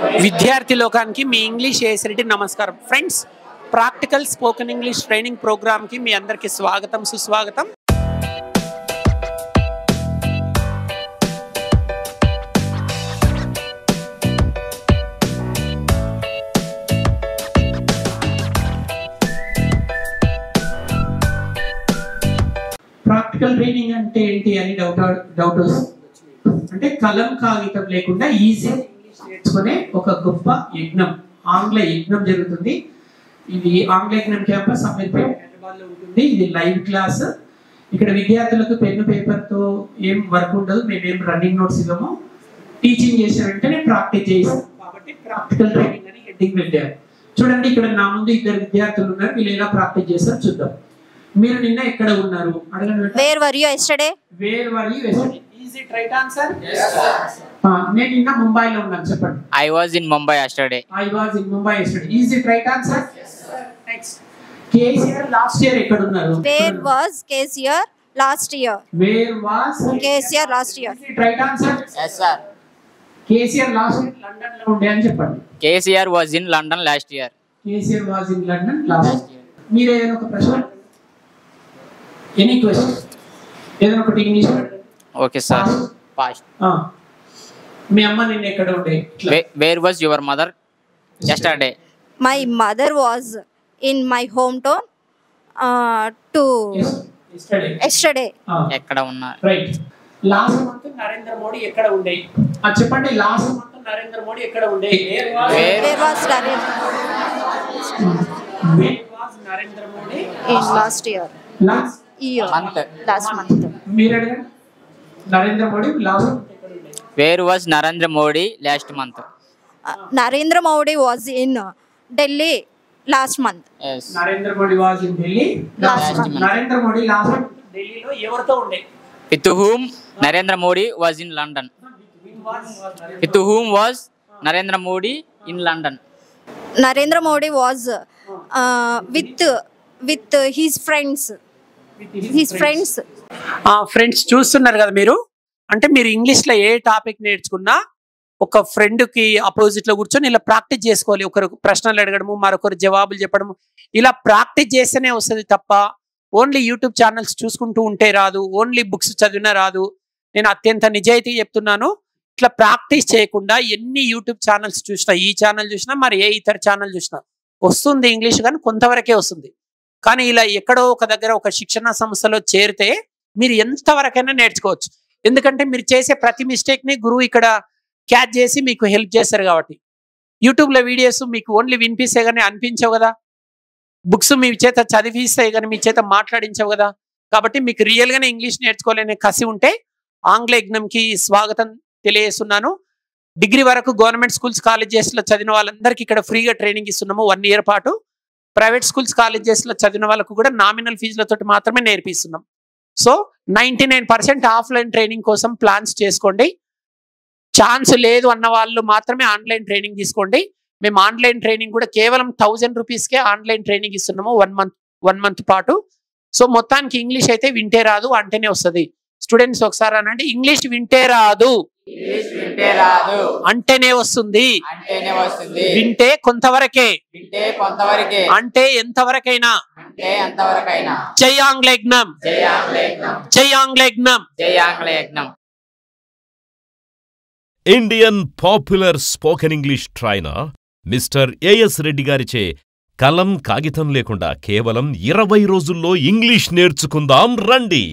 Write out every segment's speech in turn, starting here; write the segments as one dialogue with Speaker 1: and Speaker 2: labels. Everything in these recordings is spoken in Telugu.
Speaker 1: విద్యార్థి లోకానికి మీ ఇంగ్లీష్ ఏఎస్ నమస్కారం friends. Practical spoken English training ప్రోగ్రామ్కి మీ అందరికీ స్వాగతం సుస్వాగతం. ప్రాక్టికల్ ట్రైనింగ్ అంటే ఏంటి అని డౌట్ వస్తుంది. అంటే కలం కాగితం లేకుండా ఈజీ ఇంగ్లీష్ నేర్చుకునే ఒక గొప్ప యజ్ఞం, ఆంగ్ల యజ్ఞం జరుగుతుంది. ఇది ఆంగ్ల యజ్ఞం క్యాంపస్ అమీర్పేట హైదరాబాద్లో ఉంటుంది. ఇది లైవ్ క్లాస్. ఇక్కడ విద్యార్థులకు పెన్ను పేపర్తో ఏం వర్క్ ఉండదు, మేమేం రన్నింగ్ నోట్స్ ఇవ్వము. టీచింగ్ చేసిన వెంటనే ప్రాక్టీస్ చేస్తాం కాబట్టి ప్రాక్టికల్ ట్రైనింగ్ అని హెడ్డింగ్ పెట్టారు. చూడండి, ఇక్కడ నా ముందు ఇద్దరు విద్యార్థులు ఉన్నారు. వీళ్ళు ఎలా ప్రాక్టీస్ చేస్తారో చూద్దాం. మీరు నిన్న ఎక్కడ ఉన్నారు అడగండి.
Speaker 2: Where were you yesterday?
Speaker 1: Where were you yesterday? Is it right answer? Yes sir. నేను నిన్న ముంబైలో ఉన్నాను, చెప్పండి.
Speaker 3: I was in Mumbai yesterday.
Speaker 1: I was in Mumbai yesterday. Is it right answer? Yes sir. Next. KCR last year ఎక్కడ ఉన్నారు?
Speaker 2: Where was KCR last year?
Speaker 1: Where was
Speaker 2: KCR last year?
Speaker 1: Is it right answer?
Speaker 3: Yes sir.
Speaker 1: KCR last year London లో ఉండే అని చెప్పండి.
Speaker 3: KCR was in London last year.
Speaker 1: KCR was in London last year. మీరు ఏదైనా ఒక ప్రశ్న, ఎనీ క్వశ్చన్, ఏదైనా ఒకటి ఇంగ్లీష్.
Speaker 3: Okay sir. Past.
Speaker 1: మీ అమ్మ నిన్న ఎక్కడ ఉండే?
Speaker 3: Where was your mother yesterday?
Speaker 2: My mother was in my hometown to yesterday.
Speaker 3: ఎక్కడ ఉన్నారు?
Speaker 1: Right. Last month Narendra Modi ఎక్కడ ఉండే? చెప్పండి. లాస్ట్ మంత్ నరేంద్ర మోడీ ఎక్కడ ఉండే?
Speaker 2: Where was
Speaker 1: Narendra Modi
Speaker 2: in last year?
Speaker 1: Last
Speaker 2: month.
Speaker 1: మీరు అడగండి. నరేంద్ర మోడీ లాస్ట్ మంత్ ఎక్కడ ఉండే?
Speaker 3: Where was Narendra Modi last month?
Speaker 2: Narendra Modi was in Delhi last month.
Speaker 3: Yes.
Speaker 1: Narendra Modi was in Delhi
Speaker 2: Last month.
Speaker 1: Narendra Modi last month ఢిల్లీలో ఎవరితో ఉండే?
Speaker 3: With whom Narendra Modi was in London? With whom was Narendra Modi in London?
Speaker 2: Narendra Modi was with his friends.
Speaker 1: Friends చూస్తున్నారు కదా మీరు. అంటే మీరు ఇంగ్లీష్లో ఏ టాపిక్ నేర్చుకున్నా ఒక ఫ్రెండ్కి అపోజిట్లో కూర్చొని ఇలా ప్రాక్టీస్ చేసుకోవాలి. ఒకరు ప్రశ్నలు అడగడము, మరొకరు జవాబులు చెప్పడము, ఇలా ప్రాక్టీస్ చేస్తేనే వస్తుంది తప్ప ఓన్లీ యూట్యూబ్ ఛానల్స్ చూసుకుంటూ ఉంటే రాదు, ఓన్లీ బుక్స్ చదివినా రాదు. నేను అత్యంత నిజాయితీ చెప్తున్నాను. ఇట్లా ప్రాక్టీస్ చేయకుండా ఎన్ని యూట్యూబ్ ఛానల్స్ చూసినా, ఈ ఛానల్ చూసినా, మరి ఏ ఇతర ఛానల్ చూసినా వస్తుంది ఇంగ్లీష్, కానీ కొంతవరకే వస్తుంది. కానీ ఇలా ఎక్కడో ఒక దగ్గర ఒక శిక్షణ సంస్థలో చేరితే మీరు ఎంతవరకైనా నేర్చుకోవచ్చు. ఎందుకంటే మీరు చేసే ప్రతి మిస్టేక్ని గురువు ఇక్కడ క్యాచ్ చేసి మీకు హెల్ప్ చేస్తారు కాబట్టి. యూట్యూబ్లో వీడియోస్ మీకు ఓన్లీ వినిపిస్తే కానీ అనిపించవు కదా, బుక్స్ మీ చేత చదివిస్తాయి కానీ మీ చేత మాట్లాడించవు కదా. కాబట్టి మీకు రియల్గానే ఇంగ్లీష్ నేర్చుకోవాలనే కసి ఉంటే ఆంగ్ల యజ్ఞంకి స్వాగతం తెలియజేస్తున్నాను. డిగ్రీ వరకు గవర్నమెంట్ స్కూల్స్ కాలేజెస్లో చదివిన వాళ్ళందరికీ ఇక్కడ ఫ్రీగా ట్రైనింగ్ ఇస్తున్నాము 1 year పాటు. ప్రైవేట్ స్కూల్స్ కాలేజెస్లో చదివిన వాళ్ళకు కూడా నామినల్ ఫీజులతో మాత్రమే నేర్పిస్తున్నాం. సో 99% ఆఫ్లైన్ ట్రైనింగ్ కోసం ప్లాన్స్ చేసుకోండి. ఛాన్స్ లేదు అన్న వాళ్ళు మాత్రమే ఆన్లైన్ ట్రైనింగ్ తీసుకోండి. మేము ఆన్లైన్ ట్రైనింగ్ కూడా కేవలం 1000 రూపీస్కే ఆన్లైన్ ట్రైనింగ్ ఇస్తున్నాము 1 month పాటు. సో మొత్తానికి ఇంగ్లీష్ అయితే వింటే రాదు, అంటేనే వస్తుంది. స్టూడెంట్స్ ఒకసారి అనండి, ఇంగ్లీష్ వింటే రాదు, అంటేనే వస్తుంది. వింటే కొంతవరకే, అంటే ఎంతవరకైనా. జై ఆంగ్ల యజ్ఞం, జై ఆంగ్ల యజ్ఞం.
Speaker 4: Indian popular spoken English trainer mister AS Reddy గారిచే కలం కాగితం లేకుండా కేవలం 20 రోజుల్లో ఇంగ్లీష్ నేర్చుకుందాం రండి.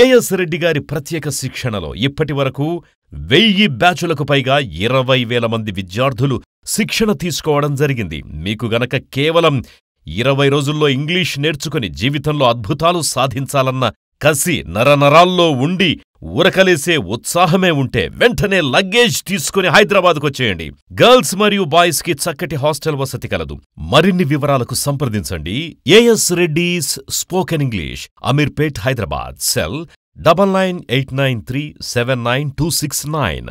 Speaker 4: ఏఎస్ రెడ్డి గారి ప్రత్యేక శిక్షణలో ఇప్పటివరకు 1000 బ్యాచులకు పైగా 20,000 మంది విద్యార్థులు శిక్షణ తీసుకోవడం జరిగింది. మీకు గనక కేవలం 20 రోజుల్లో ఇంగ్లీష్ నేర్చుకుని జీవితంలో అద్భుతాలు సాధించాలన్న కసి నరనరాల్లో ఉండి ఉరకలేసే ఉత్సాహమే ఉంటే వెంటనే లగేజ్ తీసుకుని హైదరాబాద్కొచ్చేయండి. గర్ల్స్ మరియు బాయ్స్ కి చక్కటి హాస్టల్ వసతి కలదు. మరిన్ని వివరాలకు సంప్రదించండి. A S Reddy's spoken English, Ameerpet, Hyderabad. Cell 9989379269.